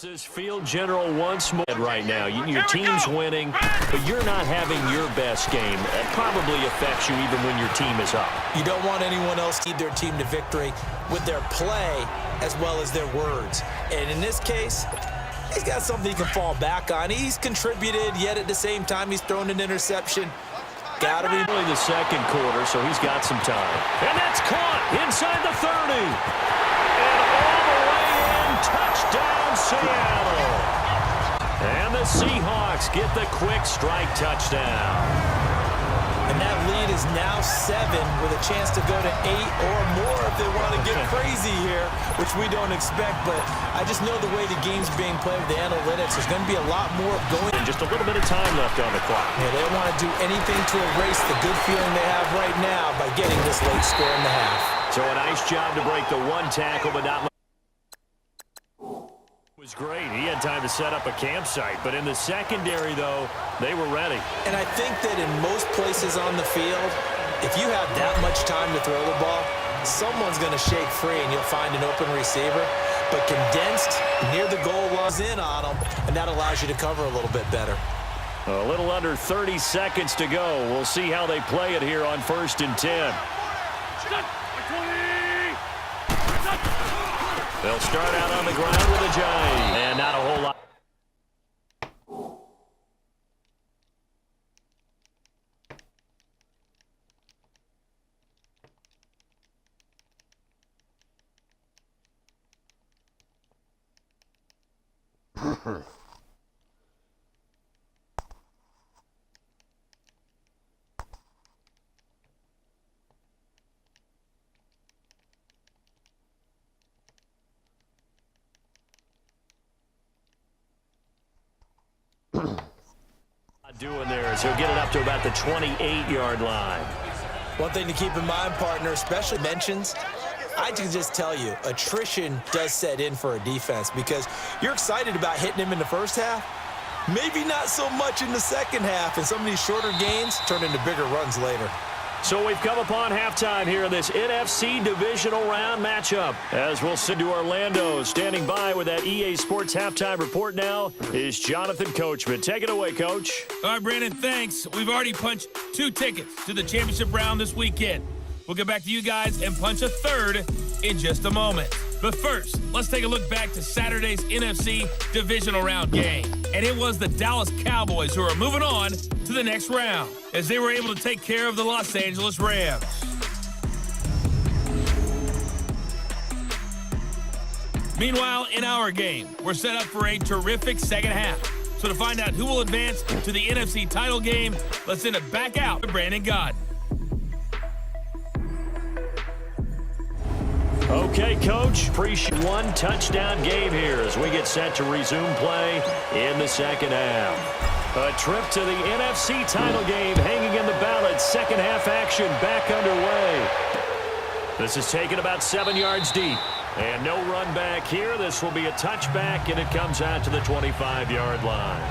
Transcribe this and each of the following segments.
This field general once more right now. Your team's winning, but you're not having your best game. That probably affects you even when your team is up. You don't want anyone else to lead their team to victory with their play as well as their words. And in this case, he's got something he can fall back on. He's contributed, yet at the same time, he's thrown an interception. Got to be only the second quarter, so he's got some time. And that's caught inside the 30. And all the way in, touchdown Seattle. And the Seahawks get the quick strike touchdown. And that lead is now 7 with a chance to go to 8 or more if they want to get crazy here, which we don't expect. But I just know the way the game's being played with the analytics, there's going to be a lot more going. And just a little bit of time left on the clock. Yeah, they don't want to do anything to erase the good feeling they have right now by getting this late score in the half. So a nice job to break the one tackle, but not much. Was great. He had time to set up a campsite, but in the secondary, though, they were ready. And I think that in most places on the field, if you have that much time to throw the ball, someone's going to shake free and you'll find an open receiver. But condensed, near the goal line, in on them, and that allows you to cover a little bit better. A little under 30 seconds to go. We'll see how they play it here on 1st and 10. They'll start out on the ground with a jive. And not a whole lot. Doing there is he'll get it up to about the 28-yard line. One thing to keep in mind, partner, especially mentions, I can just tell you, attrition does set in for a defense because you're excited about hitting him in the first half, maybe not so much in the second half, and some of these shorter gains turn into bigger runs later. So we've come upon halftime here in this NFC divisional round matchup. As we'll send to Orlando, standing by with that EA Sports halftime report now is Jonathan Coachman. Take it away, Coach. All right, Brandon, thanks. We've already punched 2 tickets to the championship round this weekend. We'll get back to you guys and punch a 3rd in just a moment. But first, let's take a look back to Saturday's NFC divisional round game. And it was the Dallas Cowboys who are moving on to the next round as they were able to take care of the Los Angeles Rams. Meanwhile, in our game, we're set up for a terrific second half. So to find out who will advance to the NFC title game, let's send it back out to Brandon Gaudin. Okay, Coach. Appreciate one touchdown game here as we get set to resume play in the second half. A trip to the NFC title game hanging in the balance. Second half action back underway. This is taken about 7 yards deep. And no run back here. This will be a touchback, and it comes out to the 25-yard line.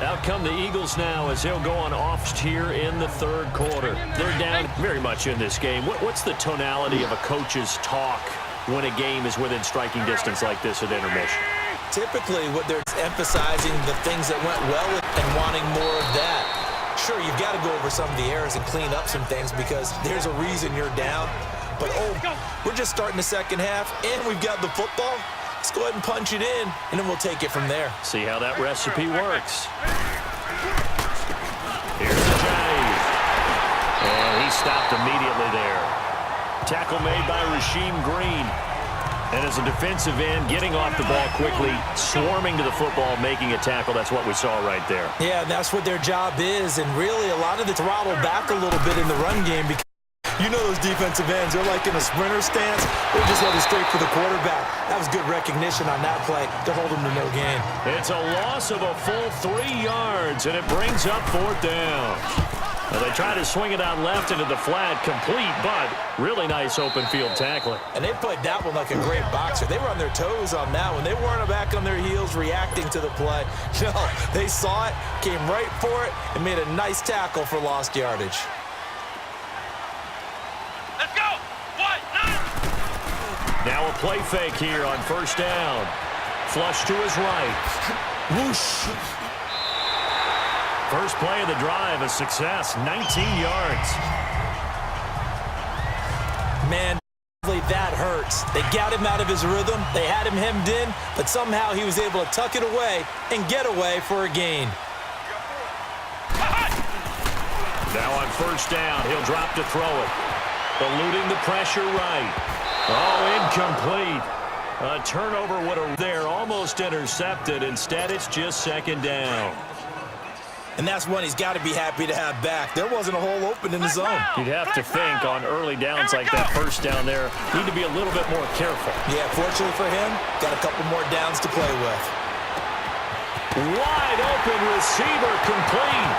Out come the Eagles now as they'll go on offs here in the 3rd quarter. They're down very much in this game. What's the tonality of a coach's talk when a game is within striking distance like this at intermission? Typically, what they're emphasizing the things that went well and wanting more of that. Sure, you've got to go over some of the errors and clean up some things because there's a reason you're down. But, we're just starting the second half, and we've got the football. Let's go ahead and punch it in, and then we'll take it from there. See how that recipe works. Here's the jive. And he stopped immediately there. Tackle made by Rasheem Green. And as a defensive end, getting off the ball quickly, swarming to the football, making a tackle. That's what we saw right there. Yeah, that's what their job is. And really, a lot of the throttle back a little bit in the run game because you know those defensive ends, they're like in a sprinter stance. They're just headed straight for the quarterback. That was good recognition on that play to hold them to no gain. It's a loss of a full 3 yards, and it brings up 4th down. Well, they try to swing it out left into the flat, complete, but really nice open field tackling. And they played that one like a great boxer. They were on their toes on that one. They weren't back on their heels reacting to the play. No, they saw it, came right for it, and made a nice tackle for lost yardage. Let's go! 1, 9! Now a play fake here on 1st down. Flush to his right. Whoosh. First play of the drive, a success, 19 yards. Man, that hurts. They got him out of his rhythm. They had him hemmed in, but somehow he was able to tuck it away and get away for a gain. Now on first down, he'll drop to throw it. Eluding the pressure right. Oh, incomplete. A turnover would have there, almost intercepted. Instead, it's just second down. And that's one he's got to be happy to have back. There wasn't a hole open in the zone. You'd have to think on early downs like that first down there, need to be a little bit more careful. Yeah, fortunately for him, got a couple more downs to play with. Wide open receiver complete.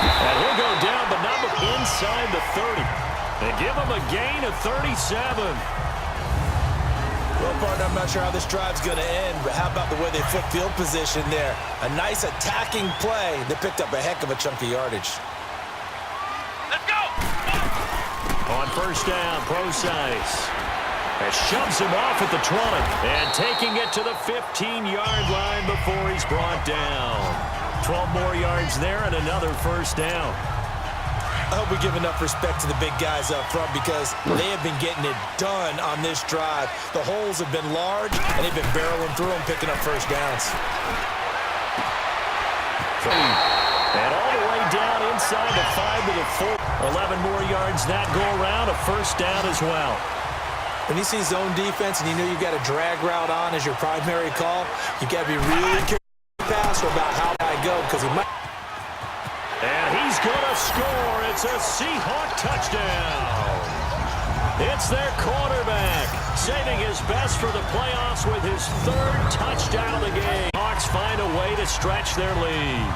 And he'll go down, but not inside the 30. They give him a gain of 37. Well, partner, I'm not sure how this drive's going to end, but how about the way they flip field position there? A nice attacking play. They picked up a heck of a chunk of yardage. Let's go! On first down, Procise. And shoves him off at the 20. And taking it to the 15-yard line before he's brought down. 12 more yards there and another first down. I hope we give enough respect to the big guys up front because they have been getting it done on this drive. The holes have been large, and they've been barreling through them, picking up first downs. And all the way down inside the 5 to the 4. 11 more yards that go around, a first down as well. When you see zone defense and you know you've got a drag route on as your primary call, you've got to be really careful pass about how I go because he might. And he's going to score. It's a Seahawk touchdown. It's their quarterback, saving his best for the playoffs with his third touchdown of the game. Hawks find a way to stretch their lead.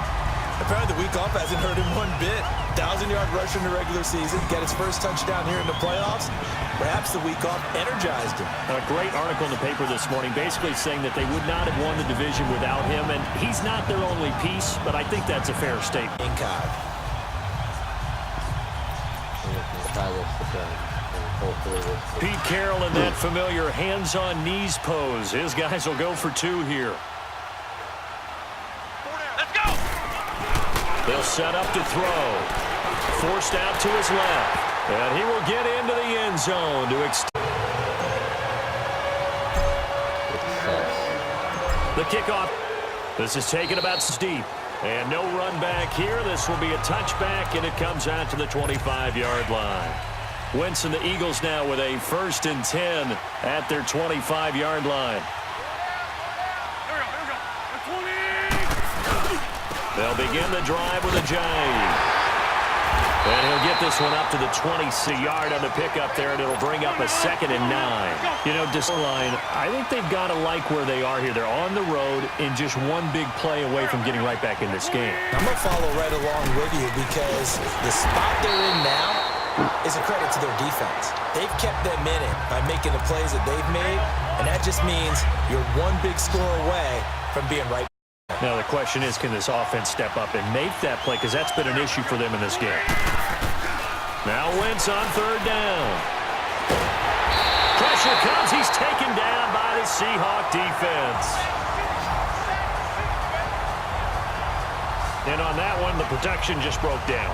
Apparently the week off hasn't hurt him one bit. 1,000-yard rusher in the regular season, got his first touchdown here in the playoffs. Perhaps the week off energized him. A great article in the paper this morning basically saying that they would not have won the division without him, and he's not their only piece, but I think that's a fair statement. Pete Carroll in that familiar hands-on-knees pose. His guys will go for 2 here. Let's go! They'll set up to throw. Forced out to his left. And he will get into the end zone to extend. The kickoff. This is taken about steep. And no run back here. This will be a touchback, and it comes out to the 25-yard line. Wentz and the Eagles now with a 1st and 10 at their 25-yard line. They'll begin the drive with a jive. And he'll get this one up to the 20-yard on the pickup there, and it'll bring up a 2nd and 9. You know, this line, I think they've got to like where they are here. They're on the road and just one big play away from getting right back in this game. I'm going to follow right along with you because the spot they're in now is a credit to their defense. They've kept them in it by making the plays that they've made, and that just means you're one big score away from being right. Now the question is, can this offense step up and make that play? Because that's been an issue for them in this game. Now Wentz on 3rd down. Pressure comes. He's taken down by the Seahawk defense. And on that one, the protection just broke down.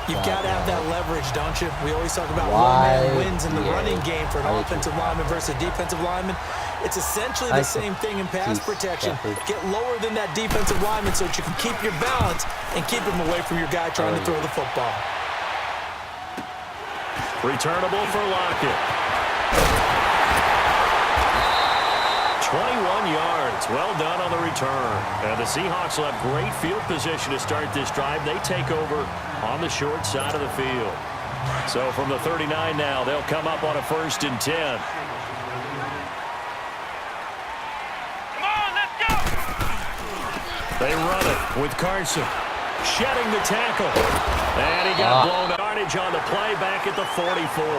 You've got to have that leverage, don't you? We always talk about one-man wins in the running game for an offensive lineman versus a defensive lineman. It's essentially the same thing in pass protection. Get lower than that defensive lineman so that you can keep your balance and keep him away from your guy trying to throw the football. Returnable for Lockett. 21 yards. Well done on the return. And the Seahawks will have great field position to start this drive. They take over on the short side of the field. So from the 39 now, they'll come up on a 1st and 10. They run it with Carson. Shedding the tackle. And he got blown up. Yardage on the play back at the 44.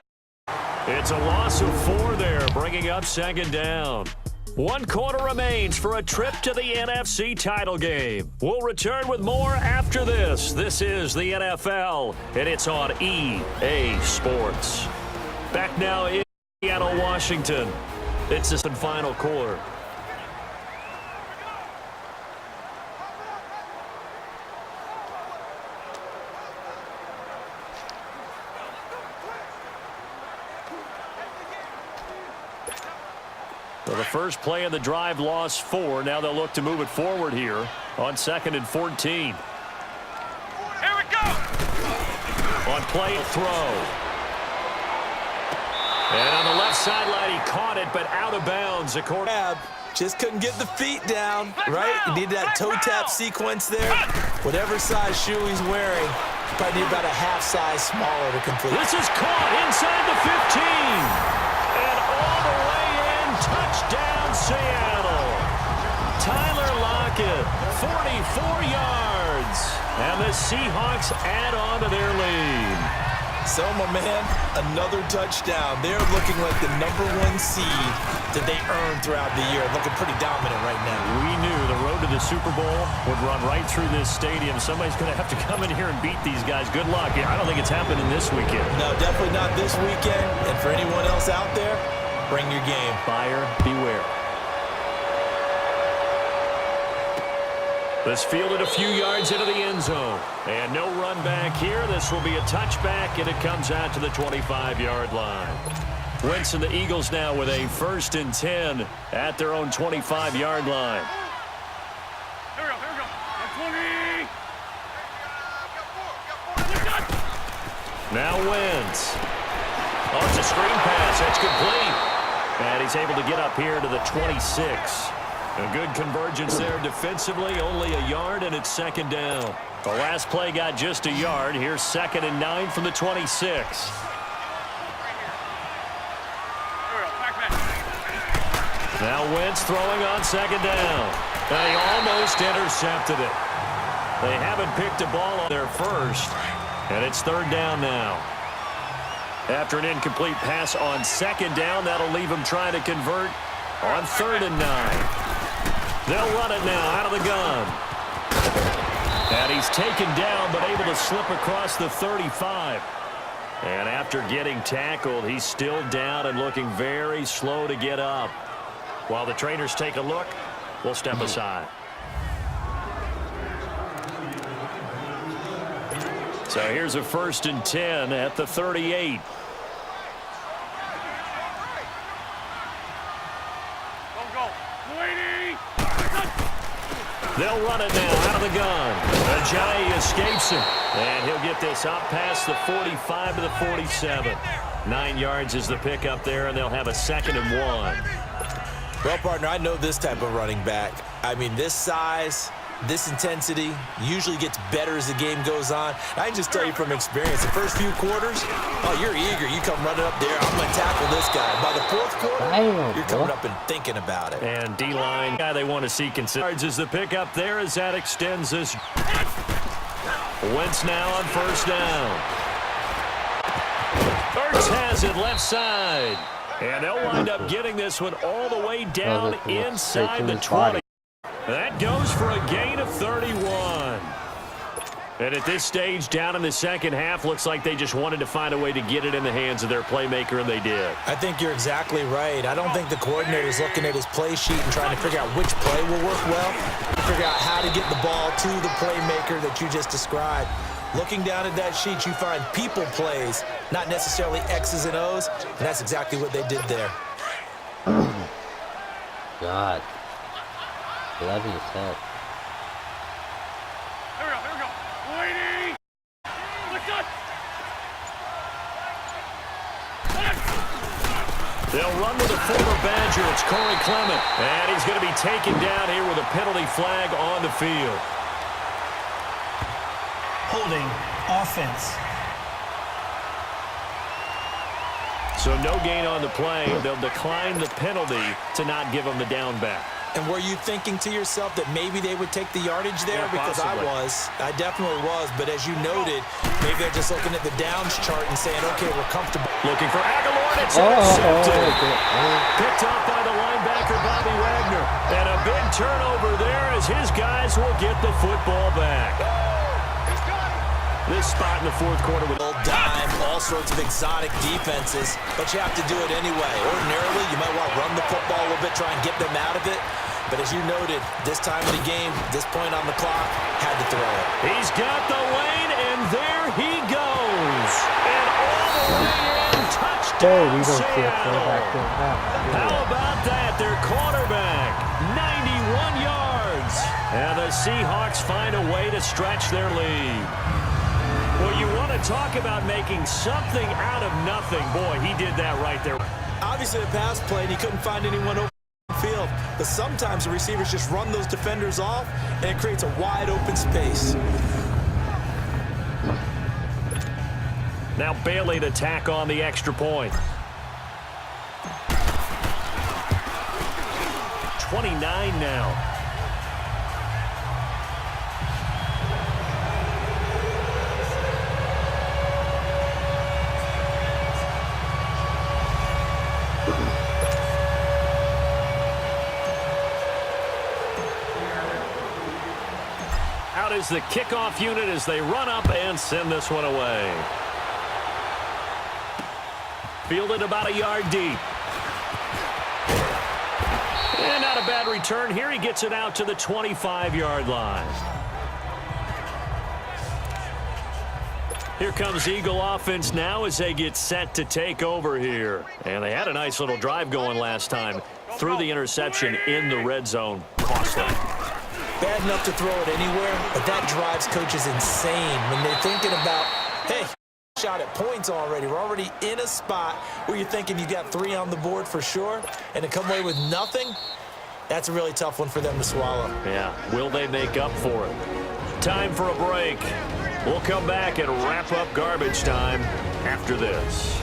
It's a loss of 4 there, bringing up 2nd down. 1 quarter remains for a trip to the NFC title game. We'll return with more after this. This is the NFL, and it's on EA Sports. Back now in Seattle, Washington. It's the final quarter. first play of the drive lost 4. Now they'll look to move it forward here on 2nd and 14. Here we go! On play, throw. And on the left sideline, he caught it, but out of bounds. Just couldn't get the feet down, right? You need that toe tap sequence there. Whatever size shoe he's wearing, you probably need about a half size smaller to complete. This is caught inside the 15. And all the way in, touchdown Seattle. Tyler Lockett, 44 yards. And the Seahawks add on to their lead. So, my man, another touchdown. They're looking like the #1 seed that they earned throughout the year. Looking pretty dominant right now. We knew the road to the Super Bowl would run right through this stadium. Somebody's going to have to come in here and beat these guys. Good luck. I don't think it's happening this weekend. No, definitely not this weekend. And for anyone else out there, bring your game. Buyer beware. This fielded a few yards into the end zone. And no run back here. This will be a touchback, and it comes out to the 25-yard line. Wentz and the Eagles now with a 1st and 10 at their own 25-yard line. Here we go. 20. Now Wentz. Oh, it's a screen pass. That's complete. And he's able to get up here to the 26. A good convergence there defensively, only a yard, and it's 2nd down. The last play got just a yard. Here's 2nd and 9 from the 26. Now Wentz throwing on 2nd down. And he almost intercepted it. They haven't picked a ball on their first, and it's 3rd down now. After an incomplete pass on 2nd down, that'll leave him trying to convert on 3rd and 9. They'll run it now out of the gun. And he's taken down, but able to slip across the 35. And after getting tackled, he's still down and looking very slow to get up. While the trainers take a look, we'll step aside. So here's a 1st and 10 at the 38. They'll run it now out of the gun. Ajayi escapes him. And he'll get this up past the 45 to the 47. 9 yards is the pickup there, and they'll have a 2nd and 1. Well, partner, I know this type of running back. I mean, this size, this intensity usually gets better as the game goes on. I can just tell you from experience, the first few quarters, oh, you're eager. You come running up there, I'm going to tackle this guy. By the 4th quarter, you're coming up and thinking about it. And D-line, guy they want to see considered is the pickup there as that extends this. Wentz now on 1st down. Ertz has it left side. And they'll wind up getting this one all the way down inside the 20. That goes for a gain of 31. And at this stage, down in the second half, looks like they just wanted to find a way to get it in the hands of their playmaker, and they did. I think you're exactly right. I don't think the coordinator's looking at his play sheet and trying to figure out which play will work well, figure out how to get the ball to the playmaker that you just described. Looking down at that sheet, you find people plays, not necessarily X's and O's, and that's exactly what they did there. God. Love you, set. Here we go. Waiting. They'll run with a former Badger. It's Corey Clement. And he's going to be taken down here with a penalty flag on the field. Holding offense. So no gain on the play. They'll decline the penalty to not give them the down back. And were you thinking to yourself that maybe they would take the yardage there? Yeah, because possibly. I definitely was. But as you noted, maybe they're just looking at the downs chart and saying, okay, we're comfortable. Looking for Aguilar. It's intercepted. Picked up by the linebacker, Bobby Wagner. And a big turnover there as his guys will get the football back. This spot in the 4th quarter with Old dime, all sorts of exotic defenses, but you have to do it anyway. Ordinarily, you might want to run the football a little bit, try and get them out of it. But as you noted, this time of the game, this point on the clock, had to throw it. He's got the lane, and there he goes. And all the way in, touchdown. touchdown, we don't see a Seattle. quarterback doing that. How about that? Their quarterback, 91 yards. And the Seahawks find a way to stretch their lead. Well, you want to talk about making something out of nothing. Boy, he did that right there. Obviously, a pass play, and he couldn't find anyone open field. But sometimes the receivers just run those defenders off, and it creates a wide open space. Now Bailey to tack on the extra point. 29 now. Out is the kickoff unit as they run up and send this one away. Fielded about a yard deep. And not a bad return here. He gets it out to the 25-yard line. Here comes Eagle offense now as they get set to take over here. And they had a nice little drive going last time. Threw the interception in the red zone. Costly. Bad enough to throw it anywhere, but that drives coaches insane when they're thinking about, hey, shot at points already. We're already in a spot where you're thinking you got 3 on the board for sure, and to come away with nothing, that's a really tough one for them to swallow. Yeah, will they make up for it? Time for a break. We'll come back and wrap up garbage time after this.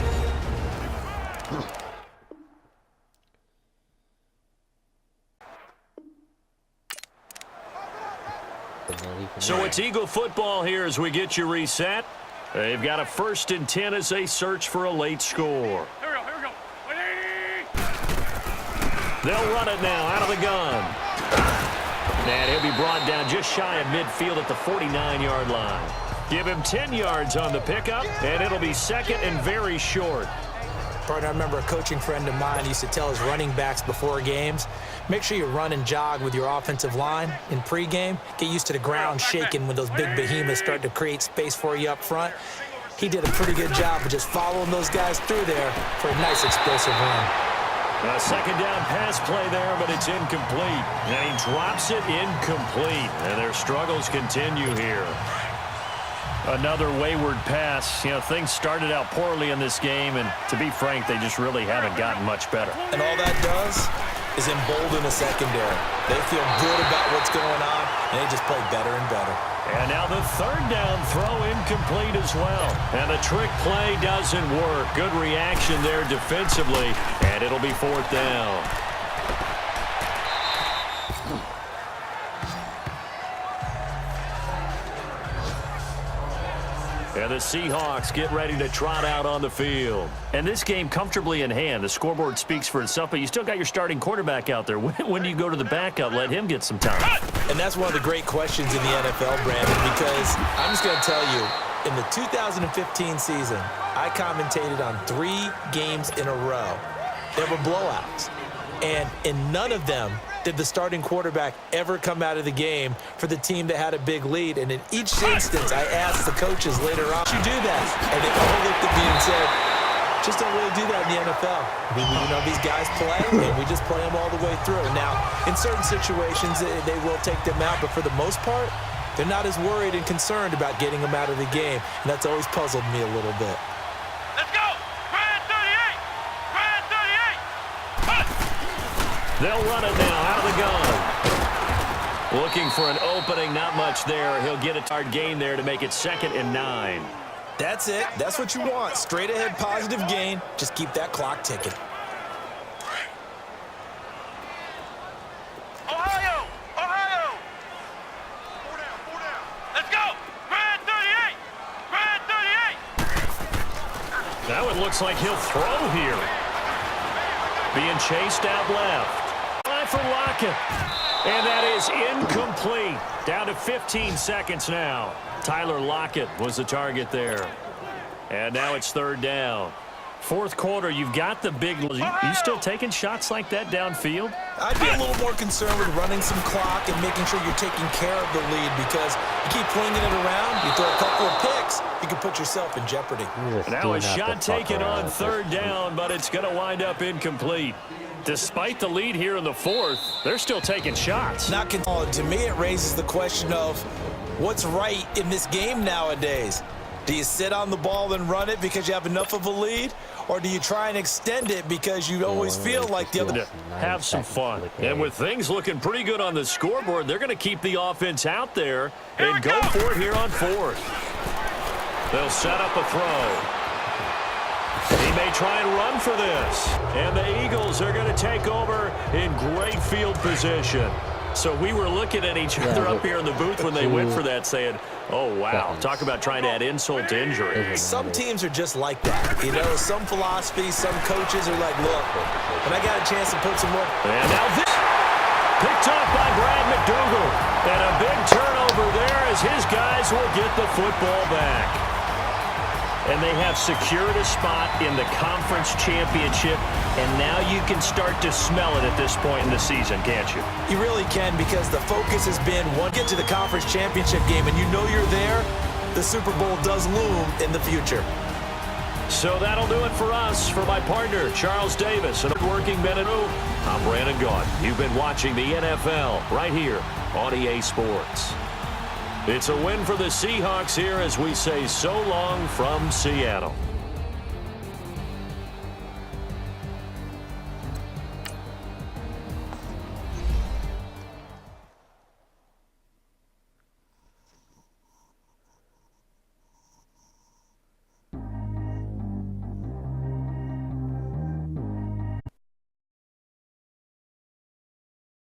So it's Eagle football here as we get you reset. They've got a 1st and 10 as they search for a late score. Here we go. They'll run it now out of the gun. And he'll be brought down just shy of midfield at the 49-yard line. Give him 10 yards on the pickup, and it'll be 2nd and very short. Partner, I remember a coaching friend of mine used to tell his running backs before games, make sure you run and jog with your offensive line in pregame. Get used to the ground shaking when those big behemoths start to create space for you up front. He did a pretty good job of just following those guys through there for a nice explosive run. A 2nd down pass play there, but it's incomplete. And he drops it incomplete. And their struggles continue here. Another wayward pass. You know, things started out poorly in this game, and to be frank, they just really haven't gotten much better. And all that does is embolden the secondary. They feel good about what's going on, and they just play better and better. And now the 3rd down throw incomplete as well. And the trick play doesn't work. Good reaction there defensively, and it'll be 4th down. And the Seahawks get ready to trot out on the field. And this game comfortably in hand. The scoreboard speaks for itself, but you still got your starting quarterback out there. When do you go to the backup? Let him get some time. And that's one of the great questions in the NFL, Brandon, because I'm just going to tell you, in the 2015 season, I commentated on 3 games in a row. They were blowouts. And in none of them did the starting quarterback ever come out of the game for the team that had a big lead. And in each instance, I asked the coaches later on, "Did you do that?" And they all looked at me and said, "Just don't really do that in the NFL. You know, these guys play, and we just play them all the way through." Now, in certain situations, they will take them out, but for the most part, they're not as worried and concerned about getting them out of the game. And that's always puzzled me a little bit. Let's go. Grand 38. Grand 38. They'll run it now out of the gun. Looking for an opening, not much there. He'll get a yard gain there to make it 2nd and 9. That's it. That's what you want. Straight ahead positive gain. Just keep that clock ticking. Ohio. Ohio. 4 down. 4 down. Let's go. Grand 38. Grand 38. Now it looks like he'll throw here. Being chased out left. For Lockett. And that is incomplete. Down to 15 seconds now. Tyler Lockett was the target there. And now it's 3rd down. 4th quarter, you've got the big... You still taking shots like that downfield? I'd be a little more concerned with running some clock and making sure you're taking care of the lead, because you keep flinging it around, you throw a couple of picks, mistakes, you can put yourself in jeopardy. Now a shot taken on third down, but it's going to wind up incomplete. Despite the lead here in the fourth, they're still taking shots. Not to me, it raises the question of what's right in this game nowadays. Do you sit on the ball and run it because you have enough of a lead? Or do you try and extend it because you always feel like the other... Have some fun. And with things looking pretty good on the scoreboard, they're going to keep the offense out there and go for it here on fourth. They'll set up a throw. He may try and run for this. And the Eagles are going to take over in great field position. So we were looking at each other up here in the booth when they went for that saying, oh, wow, talk about trying to add insult to injury. Some teams are just like that. You know, some philosophies, some coaches are like, look, when I got a chance to put some more. And now this picked off by Brad McDougal. And a big turnover there as his guys will get the football back. And they have secured a spot in the conference championship, and now you can start to smell it at this point in the season, can't you? You really can, because the focus has been get to the conference championship game, and you know you're there. The Super Bowl does loom in the future. So that'll do it for us. For my partner, Charles Davis, and working men and I'm Brandon Gaud. You've been watching the NFL right here on EA Sports. It's a win for the Seahawks here as we say so long from Seattle.